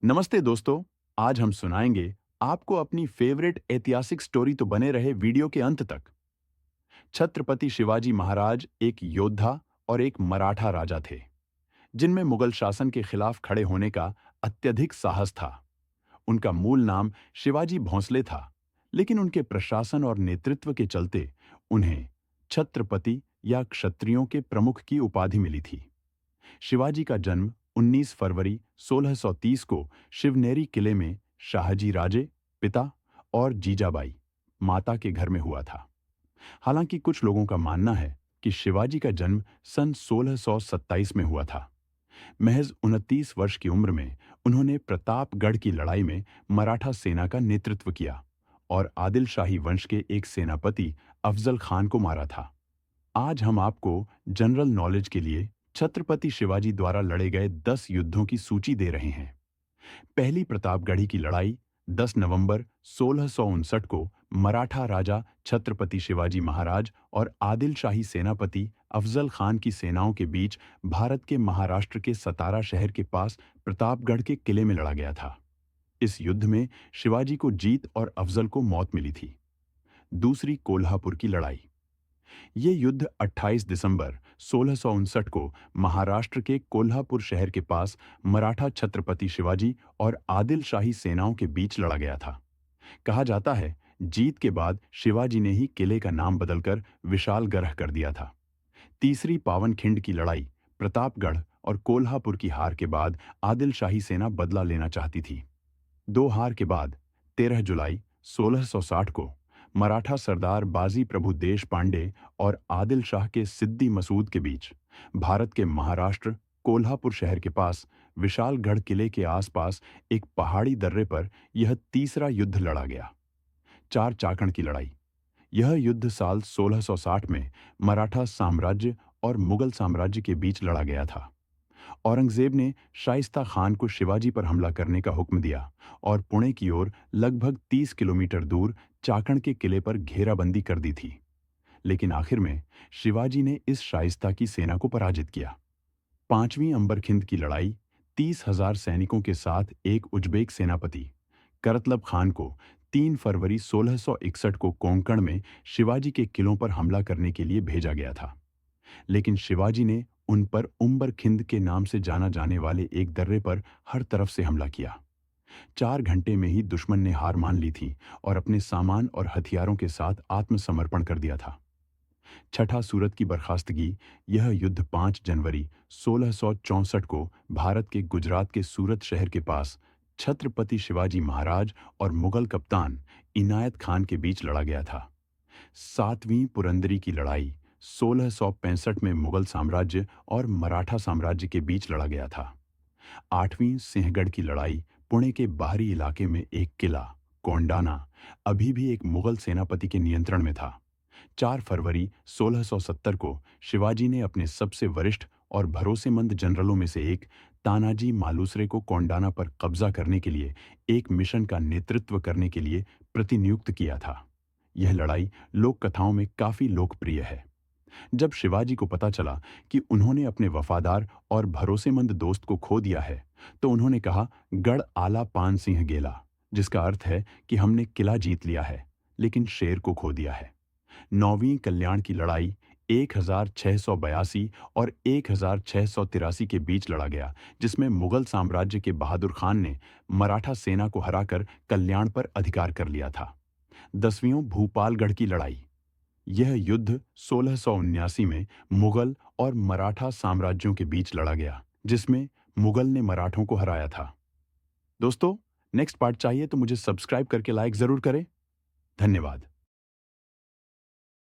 नमस्ते दोस्तों। आज हम सुनाएंगे आपको अपनी फेवरेट ऐतिहासिक स्टोरी तो बने रहे वीडियो के अंत तक। छत्रपति शिवाजी महाराज एक योद्धा और एक मराठा राजा थे जिनमें मुगल शासन के खिलाफ खड़े होने का अत्यधिक साहस था। उनका मूल नाम शिवाजी भोंसले था, लेकिन उनके प्रशासन और नेतृत्व के चलते उन्हें छत्रपति या क्षत्रियों के प्रमुख की उपाधि मिली थी। शिवाजी का जन्म 19 फरवरी 1630 को शिवनेरी किले में शाहजी राजे, पिता, और जीजाबाई, माता के घर में हुआ था। हालांकि कुछ लोगों का मानना है कि शिवाजी का जन्म सन 1627 में हुआ था। महज 29 वर्ष की उम्र में उन्होंने प्रतापगढ़ की लड़ाई में मराठा सेना का नेतृत्व किया और आदिल शाही वंश के एक सेनापति अफजल खान को मारा था। आज हम आपको जनरल नॉलेज के लिए छत्रपति शिवाजी द्वारा लड़े गए 10 युद्धों की सूची दे रहे हैं। पहली प्रतापगढ़ी की लड़ाई 10 नवंबर 1659 को मराठा राजा छत्रपति शिवाजी महाराज और आदिल शाही सेनापति अफजल खान की सेनाओं के बीच भारत के महाराष्ट्र के सतारा शहर के पास प्रतापगढ़ के किले में लड़ा गया था। इस युद्ध में शिवाजी को जीत और अफजल को मौत मिली थी। दूसरी कोल्हापुर की लड़ाई। ये युद्ध 28 दिसंबर 1659 को महाराष्ट्र के कोल्हापुर शहर के पास मराठा छत्रपति शिवाजी और आदिल शाही सेनाओं के बीच लड़ा गया था। कहा जाता है, जीत के बाद शिवाजी ने ही किले का नाम बदलकर विशालगढ़ कर दिया था। तीसरी पावनखिंड की लड़ाई। प्रतापगढ़ और कोल्हापुर की हार के बाद आदिल शाही सेना बदला लेना चाहती थी। दो हार के बाद 13 जुलाई 1660 को मराठा सरदार बाजी प्रभु देश पांडे और आदिल शाह के सिद्दी मसूद के बीच भारत के महाराष्ट्र कोल्हापुर शहर के पास विशालगढ़ किले के आसपास एक पहाड़ी दर्रे पर यह तीसरा युद्ध लड़ा गया। चार चाकण की लड़ाई। यह युद्ध साल 1660 में मराठा साम्राज्य और मुगल साम्राज्य के बीच लड़ा गया था। औरंगजेब ने शाइस्ता खान को शिवाजी पर हमला करने का हुक्म दिया और पुणे की ओर लगभग 30 किलोमीटर दूर चाकण के किले पर घेराबंदी कर दी थी। लेकिन आखिर में शिवाजी ने इस शाइस्ता की सेना को पराजित किया। पांचवीं अंबरखिंद की लड़ाई। 30,000 सैनिकों के साथ एक उज्बेक सेनापति करतलब खान को 3 फरवरी 1661 को कोंकण में शिवाजी के किलों पर हमला करने के लिए भेजा गया था। लेकिन शिवाजी ने उन पर उम्बरखिंद के नाम से जाना जाने वाले एक दर्रे पर हर तरफ से हमला किया। 4 घंटे में ही दुश्मन ने हार मान ली थी और अपने सामान और हथियारों के साथ आत्मसमर्पण कर दिया था। छठा सूरत की बर्खास्तगी। यह युद्ध 5 जनवरी 1664 को भारत के गुजरात के सूरत शहर के पास छत्रपति शिवाजी महाराज और मुगल कप्तान इनायत खान के बीच लड़ा गया था। सातवीं पुरंदरी की लड़ाई 1665 में मुगल साम्राज्य और मराठा साम्राज्य के बीच लड़ा गया था। आठवीं सिंहगढ़ की लड़ाई। पुणे के बाहरी इलाके में एक किला कोंडाना अभी भी एक मुगल सेनापति के नियंत्रण में था। 4 फरवरी 1670 को शिवाजी ने अपने सबसे वरिष्ठ और भरोसेमंद जनरलों में से एक तानाजी मालुसरे को कोंडाना पर कब्जा करने के लिए एक मिशन का नेतृत्व करने के लिए प्रतिनियुक्त किया था। यह लड़ाई लोक कथाओं में काफी लोकप्रिय है। जब शिवाजी को पता चला कि उन्होंने अपने वफादार और भरोसेमंद दोस्त को खो दिया है, तो उन्होंने कहा, गढ़ आला पान सिंह गेला, जिसका अर्थ है कि हमने किला जीत लिया है लेकिन शेर को खो दिया है। नौवीं कल्याण की लड़ाई 1682 और 1683 के बीच लड़ा गया, जिसमें मुगल साम्राज्य के बहादुर खान ने मराठा सेना को हराकर कल्याण पर अधिकार कर लिया था। 10वीं भूपालगढ़ की लड़ाई। यह युद्ध 1679 में मुगल और मराठा साम्राज्यों के बीच लड़ा गया, जिसमें मुगल ने मराठों को हराया था। दोस्तों, नेक्स्ट पार्ट चाहिए तो मुझे सब्सक्राइब करके लाइक जरूर करें। धन्यवाद।